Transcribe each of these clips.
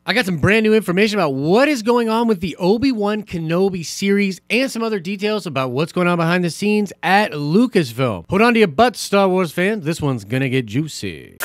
I got some brand new information about what is going on with the Obi-Wan Kenobi series and some other details about what's going on behind the scenes at Lucasfilm. Hold on to your butts, Star Wars fans. This one's gonna get juicy.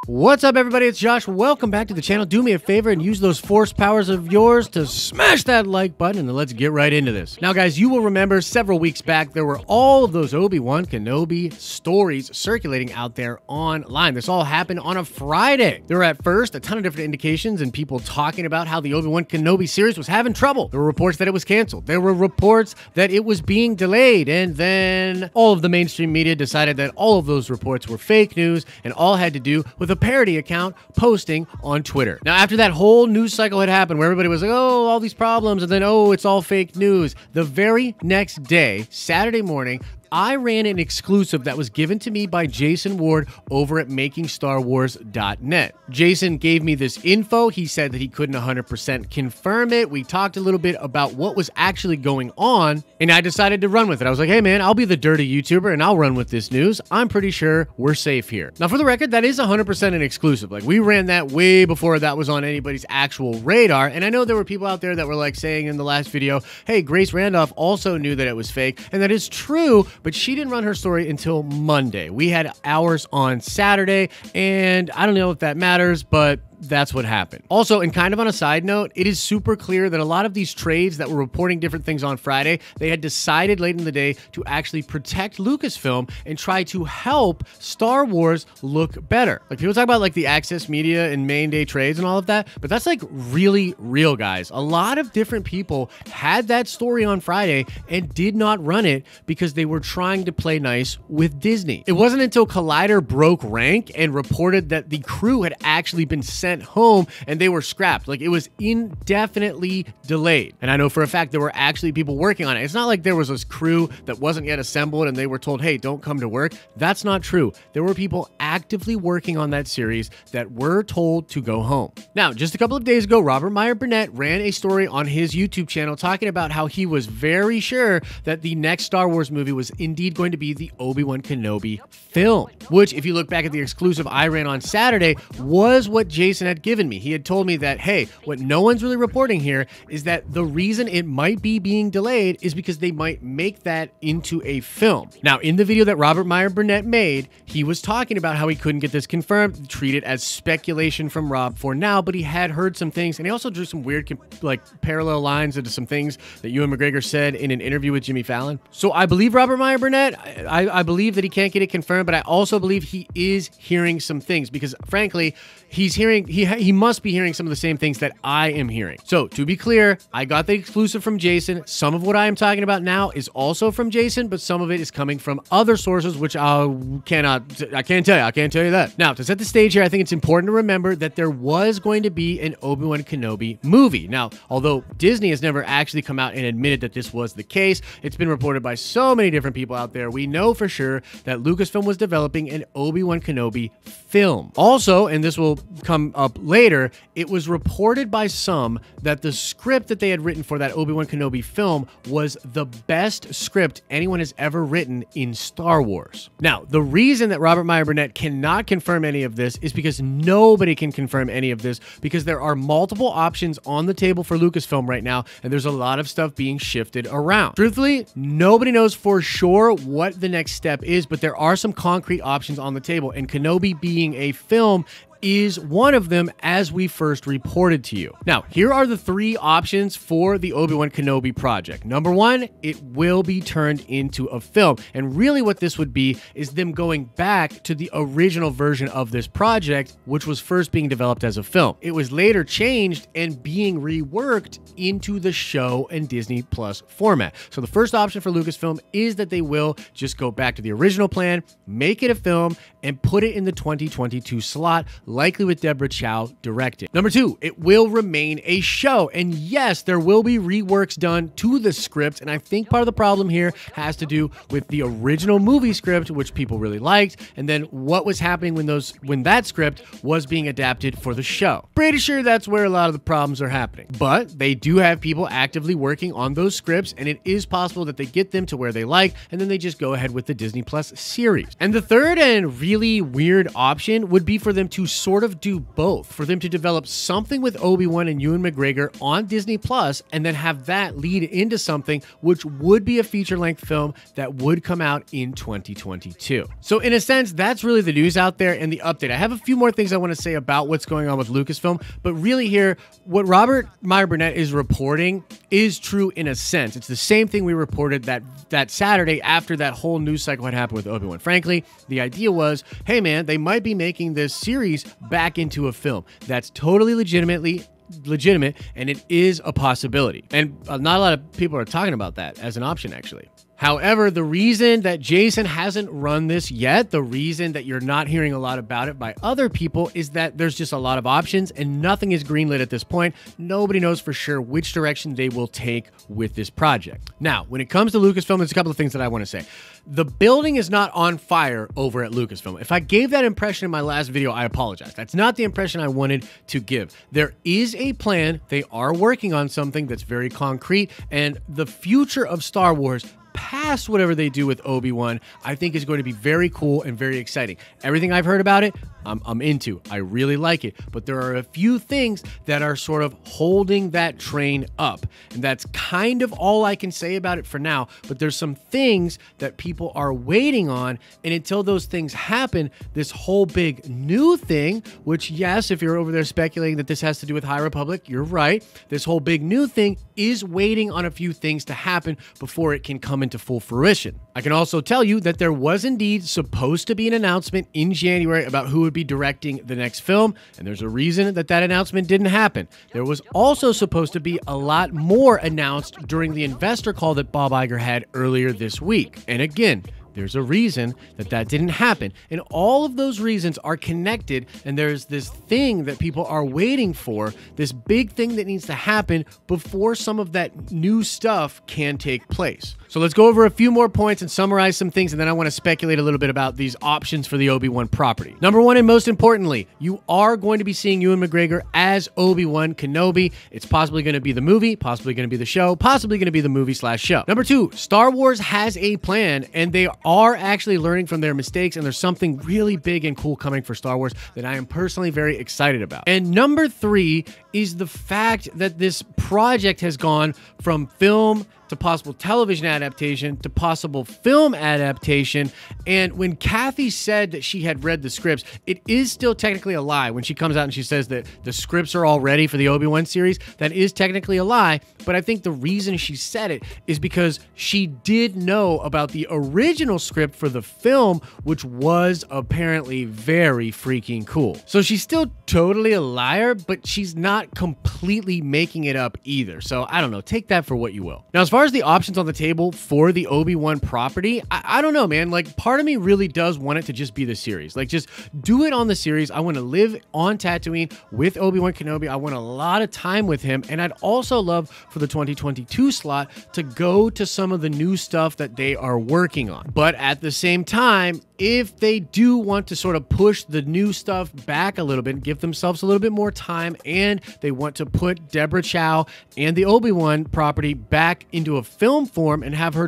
What's up, everybody? It's Josh. Welcome back to the channel. Do me a favor and use those force powers of yours to smash that like button, and then let's get right into this. Now, guys, you will remember several weeks back, there were all of those Obi-Wan Kenobi stories circulating out there online. This all happened on a Friday. There were at first a ton of different indications and people talking about how the Obi-Wan Kenobi series was having trouble. There were reports that it was canceled. There were reports that it was being delayed. And then all of the mainstream media decided that all of those reports were fake news and all had to do with a parody account posting on Twitter. Now, after that whole news cycle had happened where everybody was like, oh, all these problems, and then, oh, it's all fake news, the very next day, Saturday morning, I ran an exclusive that was given to me by Jason Ward over at MakingStarWars.net. Jason gave me this info. He said that he couldn't 100% confirm it. We talked a little bit about what was actually going on, and I decided to run with it. I was like, hey man, I'll be the dirty YouTuber and I'll run with this news. I'm pretty sure we're safe here. Now, for the record, that is 100% an exclusive. Like, we ran that way before that was on anybody's actual radar, and I know there were people out there that were like saying in the last video, hey, Grace Randolph also knew that it was fake, and that is true, but she didn't run her story until Monday. We had ours on Saturday, and I don't know if that matters, but that's what happened. Also, and kind of on a side note, it is super clear that a lot of these trades that were reporting different things on Friday, they had decided late in the day to actually protect Lucasfilm and try to help Star Wars look better. Like, people talk about like the access media and main day trades and all of that, but that's like really real, guys. A lot of different people had that story on Friday and did not run it because they were trying to play nice with Disney. It wasn't until Collider broke rank and reported that the crew had actually been sent home and they were scrapped. Like, it was indefinitely delayed. And I know for a fact there were actually people working on it. It's not like there was this crew that wasn't yet assembled and they were told, hey, don't come to work. That's not true. There were people actively working on that series that were told to go home. Now, just a couple of days ago, Robert Meyer Burnett ran a story on his YouTube channel talking about how he was very sure that the next Star Wars movie was indeed going to be the Obi-Wan Kenobi film, which, if you look back at the exclusive I ran on Saturday, was what Jason had given me. He had told me that, hey, what no one's really reporting here is that the reason it might be being delayed is because they might make that into a film. Now, in the video that Robert Meyer Burnett made, he was talking about how he couldn't get this confirmed, treat it as speculation from Rob for now, but he had heard some things, and he also drew some weird like parallel lines into some things that Ewan McGregor said in an interview with Jimmy Fallon. So I believe Robert Meyer Burnett. I believe that he can't get it confirmed, but I also believe he is hearing some things because, frankly, he's hearing, he must be hearing some of the same things that I am hearing. So, to be clear, I got the exclusive from Jason. Some of what I am talking about now is also from Jason, but some of it is coming from other sources, which I can't tell you. I can't tell you that. Now, to set the stage here, I think it's important to remember that there was going to be an Obi-Wan Kenobi movie. Now, although Disney has never actually come out and admitted that this was the case, it's been reported by so many different people out there. We know for sure that Lucasfilm was developing an Obi-Wan Kenobi film. Also, and this will come up later, it was reported by some that the script that they had written for that Obi-Wan Kenobi film was the best script anyone has ever written in Star Wars. Now, the reason that Robert Meyer Burnett cannot confirm any of this is because nobody can confirm any of this, because there are multiple options on the table for Lucasfilm right now, and there's a lot of stuff being shifted around. Truthfully, nobody knows for sure what the next step is, but there are some concrete options on the table, and Kenobi being a film is one of them, as we first reported to you. Now, here are the three options for the Obi-Wan Kenobi project. Number one, it will be turned into a film. And really what this would be is them going back to the original version of this project, which was first being developed as a film. It was later changed and being reworked into the show and Disney Plus format. So the first option for Lucasfilm is that they will just go back to the original plan, make it a film, and put it in the 2022 slot, likely with Deborah Chow directing. Number two, it will remain a show. And yes, there will be reworks done to the script. And I think part of the problem here has to do with the original movie script, which people really liked, and then what was happening when that script was being adapted for the show. Pretty sure that's where a lot of the problems are happening. But they do have people actively working on those scripts, and it is possible that they get them to where they like, and then they just go ahead with the Disney Plus series. And the third and really weird option would be for them to sort of do both, for them to develop something with Obi-Wan and Ewan McGregor on Disney Plus, and then have that lead into something which would be a feature-length film that would come out in 2022. So in a sense, that's really the news out there and the update. I have a few more things I want to say about what's going on with Lucasfilm, but really here, what Robert Meyer Burnett is reporting is true in a sense. It's the same thing we reported that Saturday after that whole news cycle had happened with Obi-Wan. Frankly, the idea was, hey man, they might be making this series back into a film. That's totally legitimate, and it is a possibility. And not a lot of people are talking about that as an option, actually. However, the reason that Jason hasn't run this yet, the reason that you're not hearing a lot about it by other people, is that there's just a lot of options and nothing is greenlit at this point. Nobody knows for sure which direction they will take with this project. Now, when it comes to Lucasfilm, there's a couple of things that I want to say. The building is not on fire over at Lucasfilm. If I gave that impression in my last video, I apologize. That's not the impression I wanted to give. There is a plan. They are working on something that's very concrete, and the future of Star Wars past whatever they do with Obi-Wan, I think is going to be very cool and very exciting. Everything I've heard about it, I'm into. I really like it. But there are a few things that are sort of holding that train up. And that's kind of all I can say about it for now. But there's some things that people are waiting on. And until those things happen, this whole big new thing, which yes, if you're over there speculating that this has to do with High Republic, you're right. This whole big new thing is waiting on a few things to happen before it can come into full fruition. I can also tell you that there was indeed supposed to be an announcement in January about who would be directing the next film, and there's a reason that that announcement didn't happen. There was also supposed to be a lot more announced during the investor call that Bob Iger had earlier this week. And again, there's a reason that that didn't happen. And all of those reasons are connected, and there's this thing that people are waiting for, this big thing that needs to happen before some of that new stuff can take place. So let's go over a few more points and summarize some things, and then I want to speculate a little bit about these options for the Obi-Wan property. Number one, and most importantly, you are going to be seeing Ewan McGregor as Obi-Wan Kenobi. It's possibly going to be the movie, possibly going to be the show, possibly going to be the movie/show. Number two, Star Wars has a plan, and they are actually learning from their mistakes, and there's something really big and cool coming for Star Wars that I am personally very excited about. And number three is the fact that this project has gone from film to possible television adaptation to possible film adaptation. And when Kathy said that she had read the scripts, it is still technically a lie. When she comes out and she says that the scripts are all ready for the Obi-Wan series, that is technically a lie. But I think the reason she said it is because she did know about the original script for the film, which was apparently very freaking cool. So she's still totally a liar, but she's not completely making it up either. So I don't know, take that for what you will. Now, as far as the options on the table for the Obi-Wan property, I don't know, man. Like, part of me really does want it to just be the series. Like, just do it on the series. I want to live on Tatooine with Obi-Wan Kenobi. I want a lot of time with him. And I'd also love for the 2022 slot to go to some of the new stuff that they are working on. But at the same time, if they do want to sort of push the new stuff back a little bit, give themselves a little bit more time, and they want to put Deborah Chow and the Obi-Wan property back into a film form and have her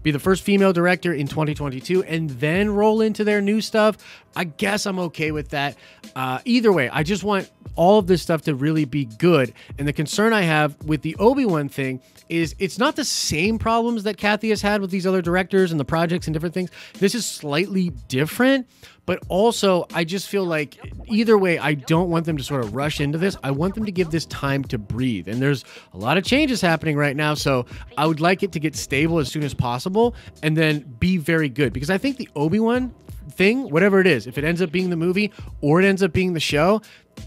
be the first female director in 2022 and then roll into their new stuff, I guess I'm okay with that. Either way, I just want all of this stuff to really be good. And the concern I have with the Obi-Wan thing is it's not the same problems that Kathy has had with these other directors and the projects and different things. This is slightly different, but also I just feel like either way, I don't want them to sort of rush into this. I want them to give this time to breathe. And there's a lot of changes happening right now, so I would like it to get stable as soon as possible and then be very good, because I think the Obi-Wan thing, whatever it is, if it ends up being the movie or it ends up being the show,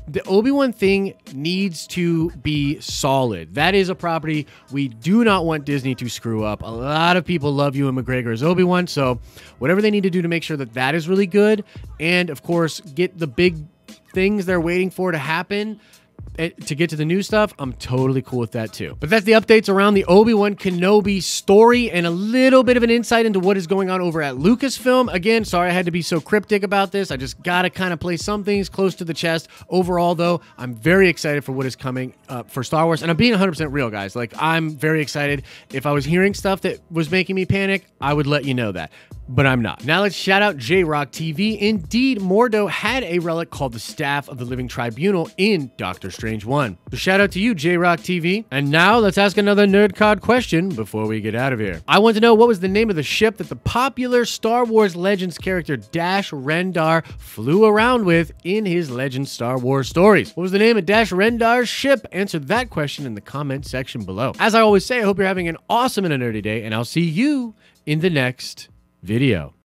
the Obi-Wan thing needs to be solid. That is a property we do not want Disney to screw up. A lot of people love Ewan McGregor as Obi-Wan, so whatever they need to do to make sure that that is really good, and of course get the big things they're waiting for to happen to get to the new stuff, I'm totally cool with that too. But that's the updates around the Obi-Wan Kenobi story and a little bit of an insight into what is going on over at Lucasfilm. Again, sorry I had to be so cryptic about this. I just gotta kind of play some things close to the chest. Overall though, I'm very excited for what is coming for Star Wars, and I'm being 100% real, guys. Like, I'm very excited. If I was hearing stuff that was making me panic, I would let you know that. but I'm not. Now let's shout out J-Rock TV. Indeed, Mordo had a relic called the Staff of the Living Tribunal in Doctor Strange 1. So shout out to you, J-Rock TV. And now let's ask another nerd card question before we get out of here. I want to know, what was the name of the ship that the popular Star Wars Legends character Dash Rendar flew around with in his Legends Star Wars stories? What was the name of Dash Rendar's ship? Answer that question in the comment section below. As I always say, I hope you're having an awesome and a nerdy day, and I'll see you in the next video.